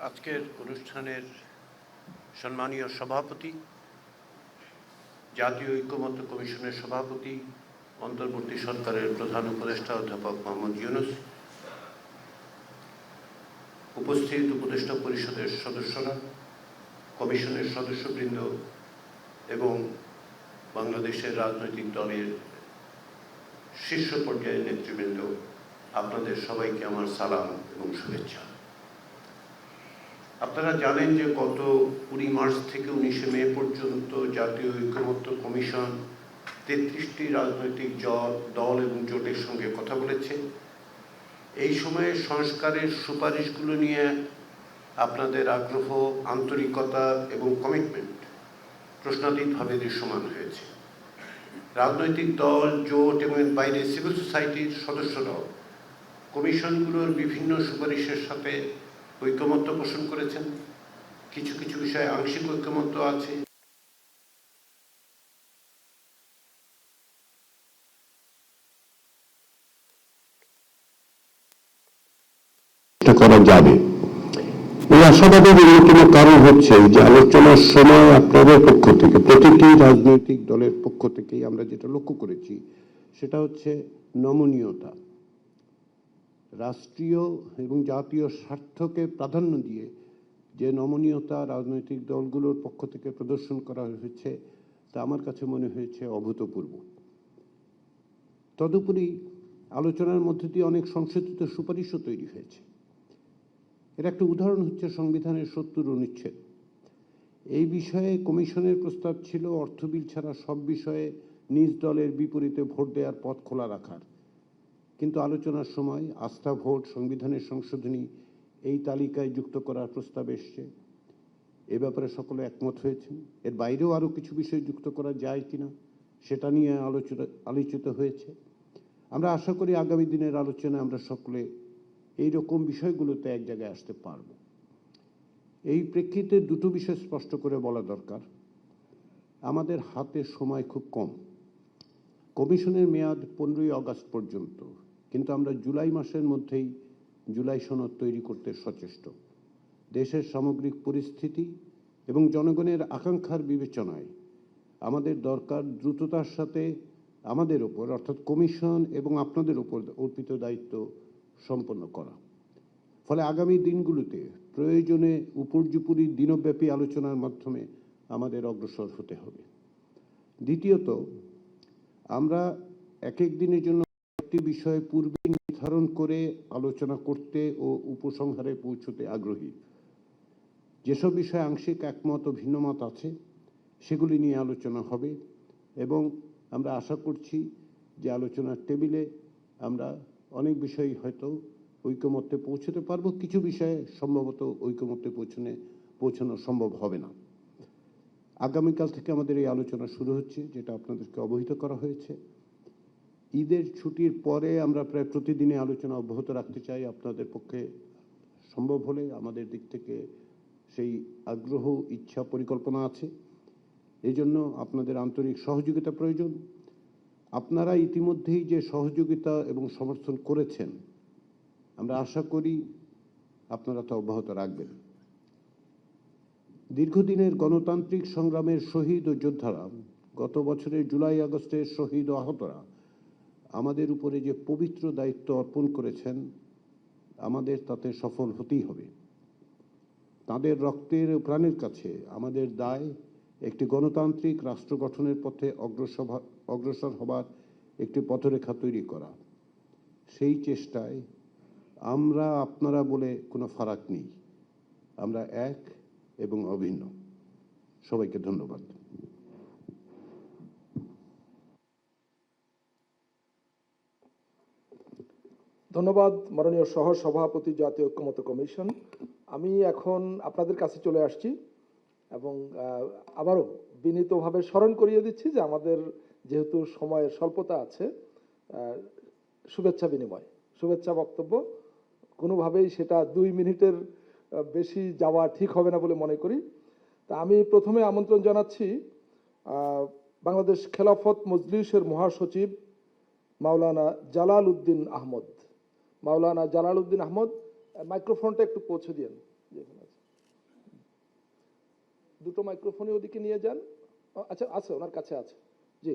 আজকের অনুষ্ঠানের সম্মানীয় সভাপতি, জাতীয় ঐক্যমত্য কমিশনের সভাপতি, অন্তর্বর্তী সরকারের প্রধান উপদেষ্টা অধ্যাপক মোহাম্মদ ইউনূস, উপস্থিত উপদেষ্টা পরিষদের সদস্যরা, কমিশনের সদস্যবৃন্দ এবং বাংলাদেশের রাজনৈতিক দলের শীর্ষ পর্যায়ের নেতৃবৃন্দ, আপনাদের সবাইকে আমার সালাম এবং শুভেচ্ছা। আপনারা জানেন যে গত 20 মার্চ থেকে 19 মে পর্যন্ত জাতীয় ঐক্যমত্য কমিশন 33টি রাজনৈতিক দল এবং জোটের সঙ্গে কথা বলেছে। এই সময়ে সংস্কারের সুপারিশগুলো নিয়ে আপনাদের আগ্রহ, আন্তরিকতা এবং কমিটমেন্ট প্রশ্নাতীতভাবে দৃশ্যমান হয়েছে। রাজনৈতিক দল, জোট এবং বাইরে সিভিল সোসাইটির সদস্যরাও কমিশনগুলোর বিভিন্ন সুপারিশের সাথে ঐকমত্য পোষণ করেছেন। কিছু কিছু বিষয়ে আংশিক ঐকমত্য আছে। করা যাবে। এই আশাবাদের অন্যতম কারণ হচ্ছে যে আলোচনার সময় আপনাদের পক্ষ থেকে, প্রতিটি রাজনৈতিক দলের পক্ষ থেকেই আমরা যেটা লক্ষ্য করেছি সেটা হচ্ছে নমনীয়তা। রাষ্ট্রীয় এবং জাতীয় স্বার্থকে প্রাধান্য দিয়ে যে নমনীয়তা রাজনৈতিক দলগুলোর পক্ষ থেকে প্রদর্শন করা হয়েছে তা আমার কাছে মনে হয়েছে অভূতপূর্ব। তদুপরি আলোচনার মধ্যে দিয়ে অনেক সংশোধিত সুপারিশও তৈরি হয়েছে। এর একটা উদাহরণ হচ্ছে সংবিধানের 70 অনুচ্ছেদ। এই বিষয়ে কমিশনের প্রস্তাব ছিল অর্থ বিল ছাড়া সব বিষয়ে নিজ দলের বিপরীতে ভোট দেওয়ার পথ খোলা রাখার, কিন্তু আলোচনার সময় আস্থা ভোট, সংবিধানের সংশোধনী এই তালিকায় যুক্ত করার প্রস্তাব এসছে। এ ব্যাপারে সকলে একমত হয়েছেন। এর বাইরেও আরও কিছু বিষয় যুক্ত করা যায় কিনা সেটা নিয়ে আলোচিত হয়েছে। আমরা আশা করি আগামী দিনের আলোচনায় আমরা সকলে এইরকম বিষয়গুলোতে এক জায়গায় আসতে পারব। এই প্রেক্ষিতে দুটো বিষয় স্পষ্ট করে বলা দরকার। আমাদের হাতে সময় খুব কম। কমিশনের মেয়াদ 15ই আগস্ট পর্যন্ত, কিন্তু আমরা জুলাই মাসের মধ্যেই জুলাই সনদ তৈরি করতে সচেষ্ট। দেশের সামগ্রিক পরিস্থিতি এবং জনগণের আকাঙ্ক্ষার বিবেচনায় আমাদের দরকার দ্রুততার সাথে আমাদের ওপর, অর্থাৎ কমিশন এবং আপনাদের ওপর অর্পিত দায়িত্ব সম্পন্ন করা। ফলে আগামী দিনগুলোতে প্রয়োজনে উপর্যুপরি দিনব্যাপী আলোচনার মাধ্যমে আমাদের অগ্রসর হতে হবে। দ্বিতীয়ত, আমরা এক এক দিনের জন্য একটি বিষয় পূর্বে নির্ধারণ করে আলোচনা করতে ও উপসংহারে পৌঁছতে আগ্রহী। যেসব বিষয়ে আংশিক একমত ও ভিন্নমত আছে সেগুলি নিয়ে আলোচনা হবে এবং আমরা আশা করছি যে আলোচনার টেবিলে আমরা অনেক বিষয় হয়তো ঐকমত্যে পৌঁছতে পারবো। কিছু বিষয়ে সম্ভবত ঐকমত্যে পৌঁছানো সম্ভব হবে না। আগামীকাল থেকে আমাদের এই আলোচনা শুরু হচ্ছে, যেটা আপনাদেরকে অবহিত করা হয়েছে। ঈদের ছুটির পরে আমরা প্রায় প্রতিদিনই আলোচনা অব্যাহত রাখতে চাই। আপনাদের পক্ষে সম্ভব হলে আমাদের দিক থেকে সেই আগ্রহ, ইচ্ছা, পরিকল্পনা আছে। এই জন্য আপনাদের আন্তরিক সহযোগিতা প্রয়োজন। আপনারা ইতিমধ্যেই যে সহযোগিতা এবং সমর্থন করেছেন, আমরা আশা করি আপনারা তা অব্যাহত রাখবেন। দীর্ঘদিনের গণতান্ত্রিক সংগ্রামের শহীদ ও যোদ্ধারা, গত বছরের জুলাই আগস্টের শহীদ ও আহতরা আমাদের উপরে যে পবিত্র দায়িত্ব অর্পণ করেছেন, আমাদের তাতে সফল হতেই হবে। তাদের রক্তের ও প্রাণের কাছে আমাদের দায় একটি গণতান্ত্রিক রাষ্ট্র গঠনের পথে অগ্রসর হবার একটি পথরেখা তৈরি করা। সেই চেষ্টায় আমরা আপনারা বলে কোনো ফারাক নেই। আমরা এক এবং অভিন্ন। সবাইকে ধন্যবাদ। ধন্যবাদ মাননীয় সহ সভাপতি, জাতীয় ঐক্যমত্য কমিশন। আমি এখন আপনাদের কাছে চলে আসছি এবং আবারও বিনীতভাবে স্মরণ করিয়ে দিচ্ছি যে আমাদের যেহেতু সময়ের স্বল্পতা আছে, শুভেচ্ছা বিনিময়, শুভেচ্ছা বক্তব্য কোনোভাবেই সেটা 2 মিনিটের বেশি যাওয়া ঠিক হবে না বলে মনে করি। তা আমি প্রথমে আমন্ত্রণ জানাচ্ছি বাংলাদেশ খেলাফত মজলিসের মহাসচিব মাওলানা জালাল উদ্দিন আহমদ। মাওলানা জালাল উদ্দিন আহমদ, মাইক্রোফোনটা একটু পৌঁছে দিন। দুটো মাইক্রোফোনে ওদিকে নিয়ে যান। আচ্ছা আছে, ওনার কাছে আছে। জি।